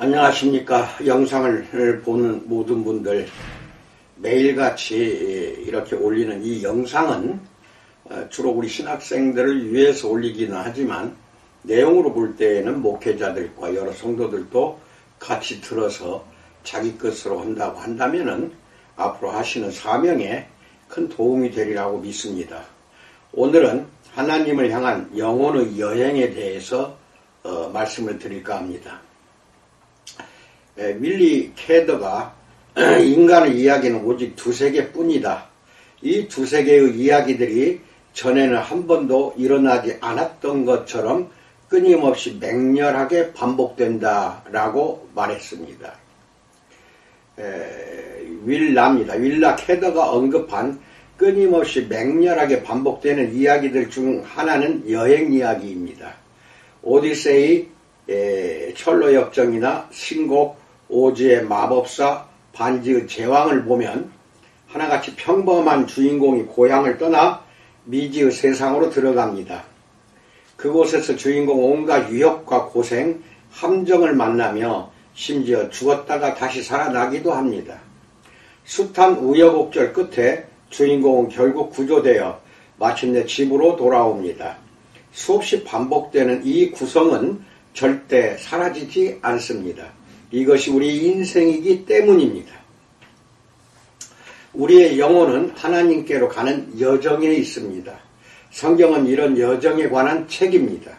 안녕하십니까. 영상을 보는 모든 분들, 매일같이 이렇게 올리는 이 영상은 주로 우리 신학생들을 위해서 올리기는 하지만 내용으로 볼 때에는 목회자들과 여러 성도들도 같이 들어서 자기 것으로 한다고 한다면은 앞으로 하시는 사명에 큰 도움이 되리라고 믿습니다. 오늘은 하나님을 향한 영혼의 여행에 대해서 말씀을 드릴까 합니다. 윌리 캐더가 인간의 이야기는 오직 두세 개뿐이다. 이 두세 개의 이야기들이 전에는 한 번도 일어나지 않았던 것처럼 끊임없이 맹렬하게 반복된다라고 말했습니다. 윌라 캐더가 언급한 끊임없이 맹렬하게 반복되는 이야기들 중 하나는 여행 이야기입니다. 오디세이, 철로 역정이나 신곡, 오즈의 마법사, 반지의 제왕을 보면 하나같이 평범한 주인공이 고향을 떠나 미지의 세상으로 들어갑니다. 그곳에서 주인공 온갖 위협과 고생, 함정을 만나며 심지어 죽었다가 다시 살아나기도 합니다. 숱한 우여곡절 끝에 주인공은 결국 구조되어 마침내 집으로 돌아옵니다. 수없이 반복되는 이 구성은 절대 사라지지 않습니다. 이것이 우리 인생이기 때문입니다. 우리의 영혼은 하나님께로 가는 여정에 있습니다. 성경은 이런 여정에 관한 책입니다.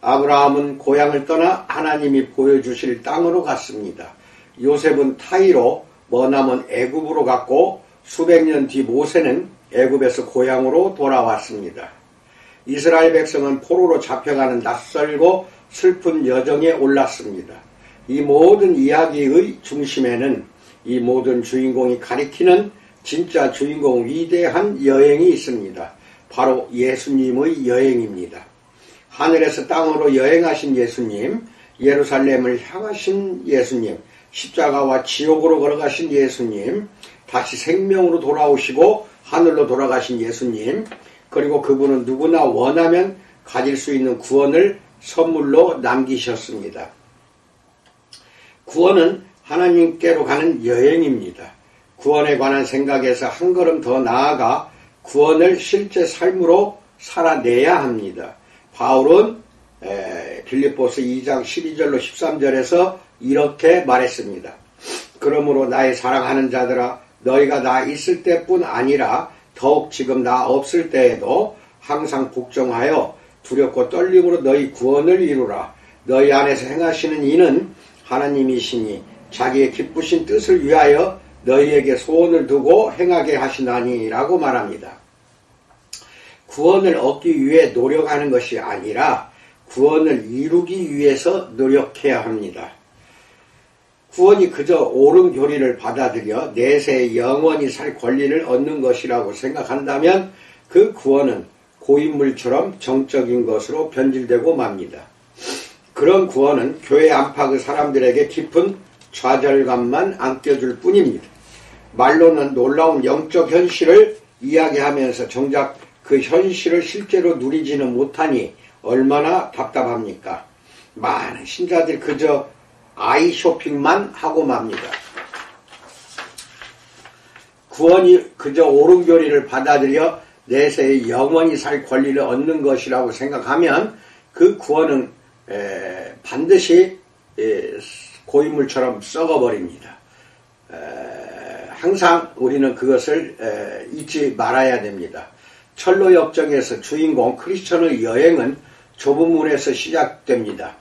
아브라함은 고향을 떠나 하나님이 보여주실 땅으로 갔습니다. 요셉은 타이로, 머나먼 애굽으로 갔고 수백 년 뒤 모세는 애굽에서 고향으로 돌아왔습니다. 이스라엘 백성은 포로로 잡혀가는 낯설고 슬픈 여정에 올랐습니다. 이 모든 이야기의 중심에는 이 모든 주인공이 가리키는 진짜 주인공 위대한 여행이 있습니다. 바로 예수님의 여행입니다. 하늘에서 땅으로 여행하신 예수님, 예루살렘을 향하신 예수님, 십자가와 지옥으로 걸어가신 예수님, 다시 생명으로 돌아오시고 하늘로 돌아가신 예수님, 그리고 그분은 누구나 원하면 가질 수 있는 구원을 선물로 남기셨습니다. 구원은 하나님께로 가는 여행입니다. 구원에 관한 생각에서 한 걸음 더 나아가 구원을 실제 삶으로 살아내야 합니다. 바울은 빌립보서 2장 12절로 13절에서 이렇게 말했습니다. 그러므로 나의 사랑하는 자들아, 너희가 나 있을 때뿐 아니라 더욱 지금 나 없을 때에도 항상 복종하여 두렵고 떨림으로 너희 구원을 이루라. 너희 안에서 행하시는 이는 하나님이시니 자기의 기쁘신 뜻을 위하여 너희에게 소원을 두고 행하게 하시나니 라고 말합니다. 구원을 얻기 위해 노력하는 것이 아니라 구원을 이루기 위해서 노력해야 합니다. 구원이 그저 옳은 교리를 받아들여 내세에 영원히 살 권리를 얻는 것이라고 생각한다면 그 구원은 고인물처럼 정적인 것으로 변질되고 맙니다. 그런 구원은 교회 안팎의 사람들에게 깊은 좌절감만 안겨줄 뿐입니다. 말로는 놀라운 영적 현실을 이야기하면서 정작 그 현실을 실제로 누리지는 못하니 얼마나 답답합니까? 많은 신자들이 그저 아이 쇼핑만 하고 맙니다. 구원이 그저 옳은 교리를 받아들여 내세에 영원히 살 권리를 얻는 것이라고 생각하면 그 구원은 반드시 고인물처럼 썩어버립니다. 항상 우리는 그것을 잊지 말아야 됩니다. 철로 역정에서 주인공 크리스천의 여행은 좁은 문에서 시작됩니다.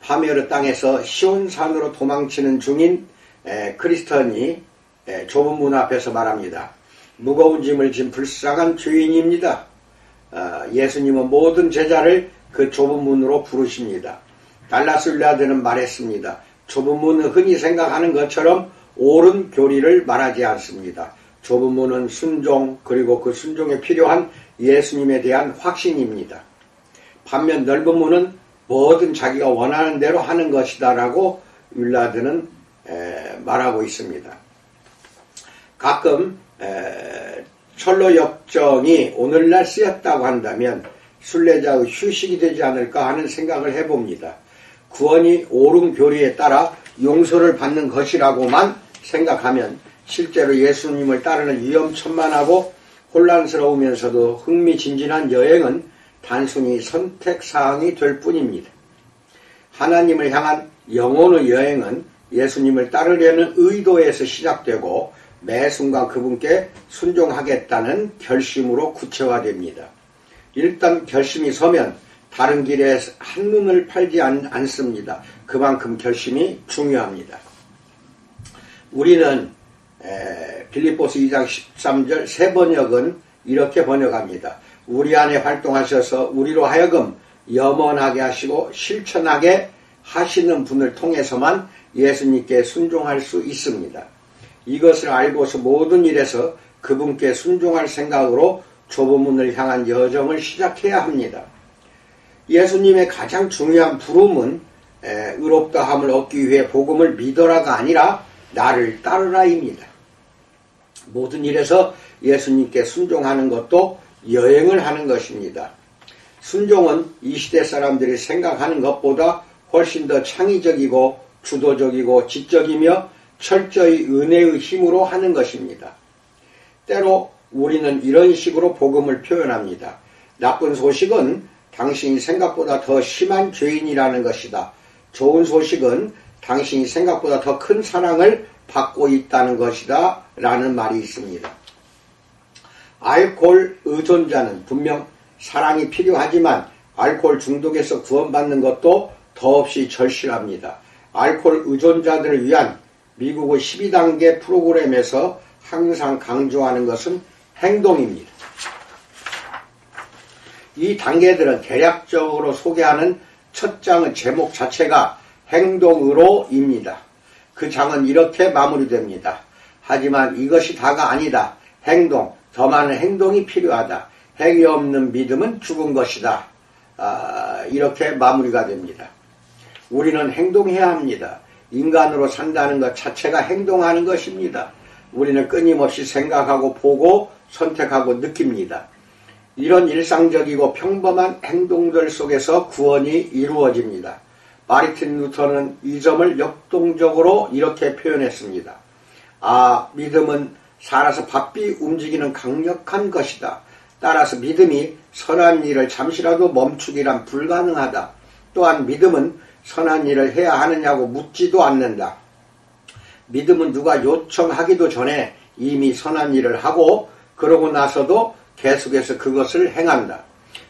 파메르 땅에서 시온산으로 도망치는 중인 크리스천이 좁은 문 앞에서 말합니다. 무거운 짐을 진 불쌍한 죄인입니다. 예수님은 모든 제자를 그 좁은 문으로 부르십니다. 달라스 윌라드는 말했습니다. 좁은 문은 흔히 생각하는 것처럼 옳은 교리를 말하지 않습니다. 좁은 문은 순종, 그리고 그 순종에 필요한 예수님에 대한 확신입니다. 반면 넓은 문은 뭐든 자기가 원하는 대로 하는 것이다 라고 윌라드는 말하고 있습니다. 가끔 철로 역정이 오늘날 쓰였다고 한다면 순례자의 휴식이 되지 않을까 하는 생각을 해봅니다. 구원이 옳은 교리에 따라 용서를 받는 것이라고만 생각하면 실제로 예수님을 따르는 위험천만하고 혼란스러우면서도 흥미진진한 여행은 단순히 선택사항이 될 뿐입니다. 하나님을 향한 영혼의 여행은 예수님을 따르려는 의도에서 시작되고 매 순간 그분께 순종하겠다는 결심으로 구체화됩니다. 일단 결심이 서면 다른 길에 한눈을 팔지 않습니다. 그만큼 결심이 중요합니다. 우리는 빌립보서 2장 13절 새 번역은 이렇게 번역합니다. 우리 안에 활동하셔서 우리로 하여금 염원하게 하시고 실천하게 하시는 분을 통해서만 예수님께 순종할 수 있습니다. 이것을 알고서 모든 일에서 그분께 순종할 생각으로 좁은 문을 향한 여정을 시작해야 합니다. 예수님의 가장 중요한 부름은 의롭다함을 얻기 위해 복음을 믿어라가 아니라 나를 따르라입니다. 모든 일에서 예수님께 순종하는 것도 여행을 하는 것입니다. 순종은 이 시대 사람들이 생각하는 것보다 훨씬 더 창의적이고 주도적이고 지적이며 철저히 은혜의 힘으로 하는 것입니다. 때로 우리는 이런 식으로 복음을 표현합니다. 나쁜 소식은 당신이 생각보다 더 심한 죄인이라는 것이다. 좋은 소식은 당신이 생각보다 더 큰 사랑을 받고 있다는 것이다. 라는 말이 있습니다. 알코올 의존자는 분명 사랑이 필요하지만 알코올 중독에서 구원받는 것도 더없이 절실합니다. 알코올 의존자들을 위한 미국의 12단계 프로그램에서 항상 강조하는 것은 행동입니다. 이 단계들은 대략적으로 소개하는 첫 장의 제목 자체가 행동으로입니다. 그 장은 이렇게 마무리됩니다. 하지만 이것이 다가 아니다. 행동, 더 많은 행동이 필요하다. 행위 없는 믿음은 죽은 것이다. 이렇게 마무리가 됩니다. 우리는 행동해야 합니다. 인간으로 산다는 것 자체가 행동하는 것입니다. 우리는 끊임없이 생각하고 보고 선택하고 느낍니다. 이런 일상적이고 평범한 행동들 속에서 구원이 이루어집니다. 마르틴 루터는 이 점을 역동적으로 이렇게 표현했습니다. 믿음은 살아서 바삐 움직이는 강력한 것이다. 따라서 믿음이 선한 일을 잠시라도 멈추기란 불가능하다. 또한 믿음은 선한 일을 해야 하느냐고 묻지도 않는다. 믿음은 누가 요청하기도 전에 이미 선한 일을 하고 그러고 나서도 계속해서 그것을 행한다.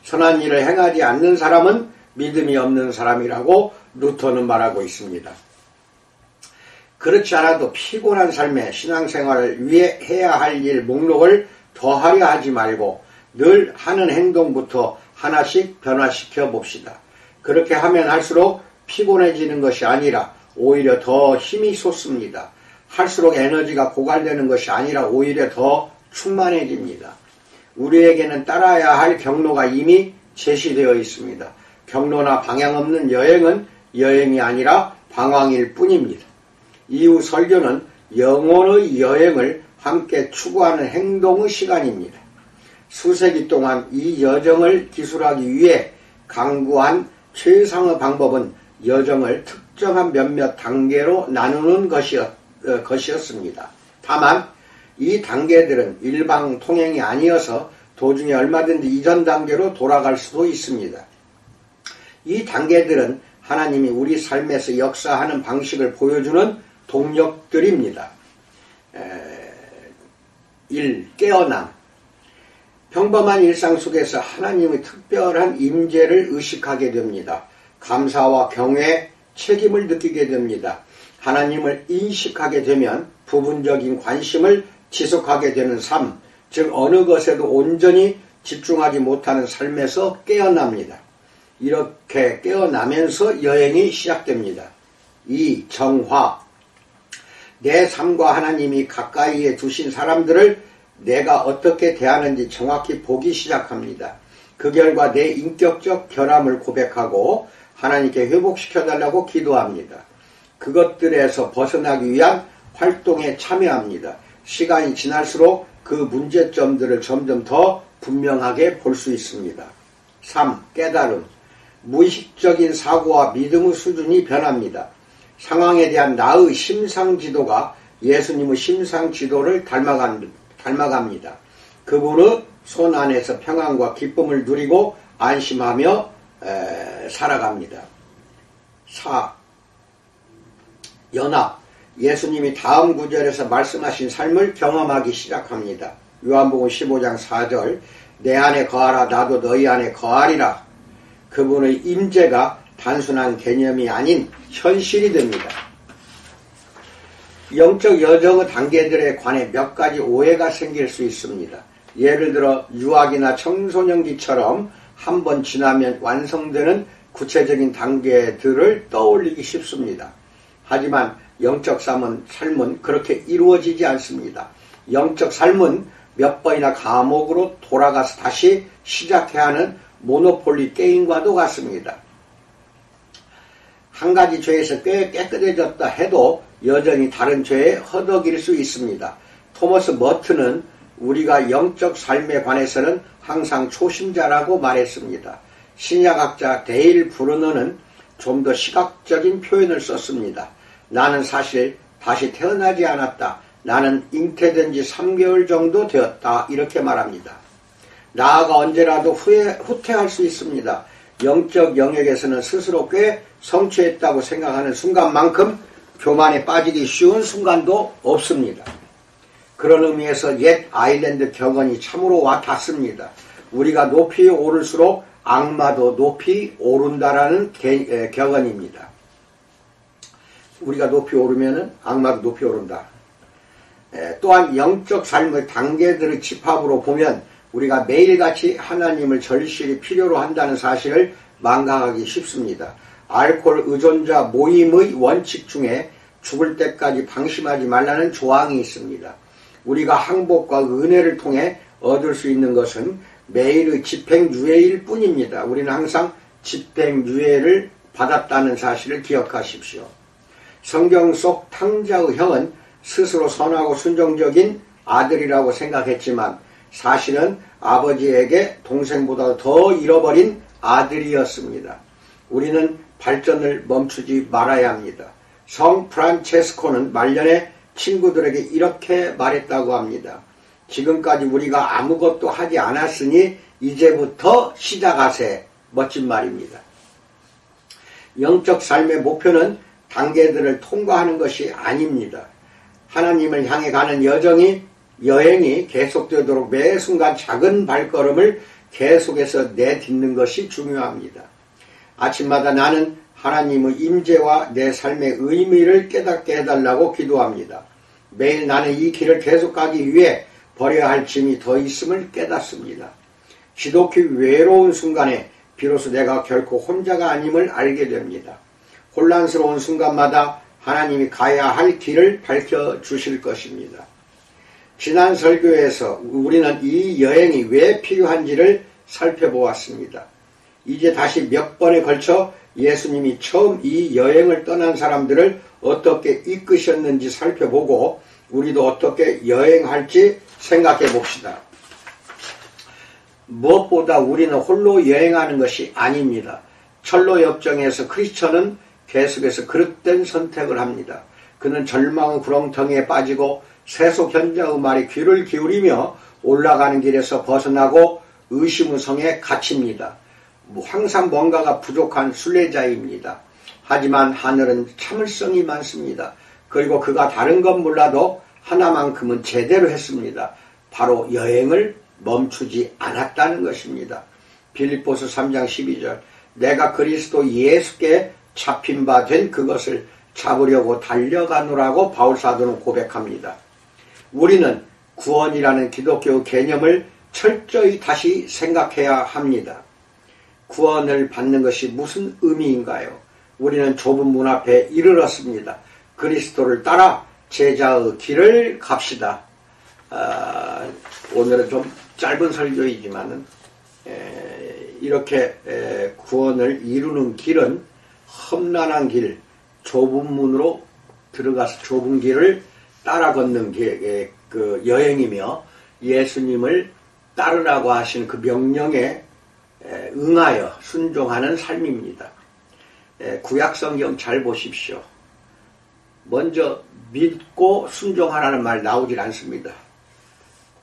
선한 일을 행하지 않는 사람은 믿음이 없는 사람이라고 루터는 말하고 있습니다. 그렇지 않아도 피곤한 삶에 신앙생활을 위해 해야 할 일 목록을 더하려 하지 말고 늘 하는 행동부터 하나씩 변화시켜 봅시다. 그렇게 하면 할수록 피곤해지는 것이 아니라 오히려 더 힘이 솟습니다. 할수록 에너지가 고갈되는 것이 아니라 오히려 더 충만해집니다. 우리에게는 따라야 할 경로가 이미 제시되어 있습니다. 경로나 방향 없는 여행은 여행이 아니라 방황일 뿐입니다. 이후 설교는 영혼의 여행을 함께 추구하는 행동의 시간입니다. 수세기 동안 이 여정을 기술하기 위해 강구한 최상의 방법은 여정을 특정한 몇몇 단계로 나누는 것이었습니다. 다만 이 단계들은 일방통행이 아니어서 도중에 얼마든지 이전 단계로 돌아갈 수도 있습니다. 이 단계들은 하나님이 우리 삶에서 역사하는 방식을 보여주는 동력들입니다. 1. 깨어남. 평범한 일상 속에서 하나님의 특별한 임재를 의식하게 됩니다. 감사와 경외, 책임을 느끼게 됩니다. 하나님을 인식하게 되면 부분적인 관심을 지속하게 되는 삶, 즉 어느 것에도 온전히 집중하지 못하는 삶에서 깨어납니다. 이렇게 깨어나면서 여행이 시작됩니다. 2. 정화. 내 삶과 하나님이 가까이에 두신 사람들을 내가 어떻게 대하는지 정확히 보기 시작합니다. 그 결과 내 인격적 결함을 고백하고 하나님께 회복시켜달라고 기도합니다. 그것들에서 벗어나기 위한 활동에 참여합니다. 시간이 지날수록 그 문제점들을 점점 더 분명하게 볼 수 있습니다. 3. 깨달음. 무의식적인 사고와 믿음의 수준이 변합니다. 상황에 대한 나의 심상지도가 예수님의 심상지도를 닮아갑니다. 그분의 손 안에서 평안과 기쁨을 누리고 안심하며 살아갑니다. 4. 연합. 예수님이 다음 구절에서 말씀하신 삶을 경험하기 시작합니다. 요한복음 15장 4절 내 안에 거하라 나도 너희 안에 거하리라. 그분의 임재가 단순한 개념이 아닌 현실이 됩니다. 영적 여정의 단계들에 관해 몇 가지 오해가 생길 수 있습니다. 예를 들어 유아기나 청소년기처럼 한 번 지나면 완성되는 구체적인 단계들을 떠올리기 쉽습니다. 하지만 영적 삶은 그렇게 이루어지지 않습니다. 영적 삶은 몇 번이나 감옥으로 돌아가서 다시 시작해야 하는 모노폴리 게임과도 같습니다. 한 가지 죄에서 꽤 깨끗해졌다 해도 여전히 다른 죄에 허덕일 수 있습니다. 토머스 머튼은 우리가 영적 삶에 관해서는 항상 초심자라고 말했습니다. 신약학자 데일 브루너는 좀 더 시각적인 표현을 썼습니다. 나는 사실 다시 태어나지 않았다. 나는 잉태된 지 3개월 정도 되었다. 이렇게 말합니다. 나아가 언제라도 후퇴할 수 있습니다. 영적 영역에서는 스스로 꽤 성취했다고 생각하는 순간만큼 교만에 빠지기 쉬운 순간도 없습니다. 그런 의미에서 옛 아일랜드 격언이 참으로 와닿습니다. 우리가 높이 오를수록 악마도 높이 오른다라는 격언입니다. 우리가 높이 오르면은 악마도 높이 오른다. 또한 영적 삶의 단계들의 집합으로 보면 우리가 매일같이 하나님을 절실히 필요로 한다는 사실을 망각하기 쉽습니다. 알코올 의존자 모임의 원칙 중에 죽을 때까지 방심하지 말라는 조항이 있습니다. 우리가 항복과 은혜를 통해 얻을 수 있는 것은 매일의 집행유예일 뿐입니다. 우리는 항상 집행유예를 받았다는 사실을 기억하십시오. 성경 속 탕자의 형은 스스로 선하고 순종적인 아들이라고 생각했지만 사실은 아버지에게 동생보다 더 잃어버린 아들이었습니다. 우리는 발전을 멈추지 말아야 합니다. 성 프란체스코는 말년에 친구들에게 이렇게 말했다고 합니다. 지금까지 우리가 아무것도 하지 않았으니 이제부터 시작하세. 멋진 말입니다. 영적 삶의 목표는 단계들을 통과하는 것이 아닙니다. 하나님을 향해 가는 여행이 계속되도록 매 순간 작은 발걸음을 계속해서 내딛는 것이 중요합니다. 아침마다 나는 하나님의 임재와 내 삶의 의미를 깨닫게 해달라고 기도합니다. 매일 나는 이 길을 계속 가기 위해 버려야 할 짐이 더 있음을 깨닫습니다. 지독히 외로운 순간에 비로소 내가 결코 혼자가 아님을 알게 됩니다. 혼란스러운 순간마다 하나님이 가야 할 길을 밝혀주실 것입니다. 지난 설교에서 우리는 이 여행이 왜 필요한지를 살펴보았습니다. 이제 다시 몇 번에 걸쳐 예수님이 처음 이 여행을 떠난 사람들을 어떻게 이끄셨는지 살펴보고 우리도 어떻게 여행할지 생각해 봅시다. 무엇보다 우리는 홀로 여행하는 것이 아닙니다. 철로 역정에서 크리스천은 계속해서 그릇된 선택을 합니다. 그는 절망의 구렁텅이에 빠지고 세속 현자의 말에 귀를 기울이며 올라가는 길에서 벗어나고 의심의 성에 갇힙니다. 항상 뭔가가 부족한 순례자입니다. 하지만 하늘은 참을성이 많습니다. 그리고 그가 다른 건 몰라도 하나만큼은 제대로 했습니다. 바로 여행을 멈추지 않았다는 것입니다. 빌립보서 3장 12절 내가 그리스도 예수께 잡힌 바 된 그것을 잡으려고 달려가노라고 바울사도는 고백합니다. 우리는 구원이라는 기독교 개념을 철저히 다시 생각해야 합니다. 구원을 받는 것이 무슨 의미인가요? 우리는 좁은 문 앞에 이르렀습니다. 그리스도를 따라 제자의 길을 갑시다. 오늘은 좀 짧은 설교이지만은 이렇게 구원을 이루는 길은 험난한 길, 좁은 문으로 들어가서 좁은 길을 따라 걷는 그 여행이며 예수님을 따르라고 하신 그 명령에 응하여 순종하는 삶입니다. 구약성경 잘 보십시오. 먼저 믿고 순종하라는 말 나오질 않습니다.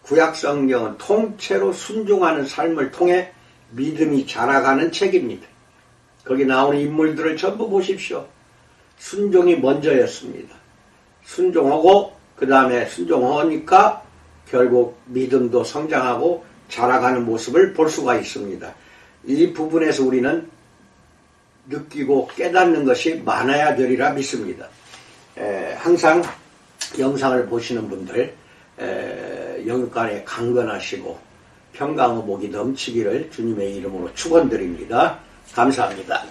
구약 성경은 통째로 순종하는 삶을 통해 믿음이 자라가는 책입니다. 거기 나오는 인물들을 전부 보십시오. 순종이 먼저였습니다. 순종하고 그 다음에 순종하니까 결국 믿음도 성장하고 자라가는 모습을 볼 수가 있습니다. 이 부분에서 우리는 느끼고 깨닫는 것이 많아야 되리라 믿습니다. 항상 영상을 보시는 분들 영육간에 강건하시고 평강의 복이 넘치기를 주님의 이름으로 축원드립니다. 감사합니다.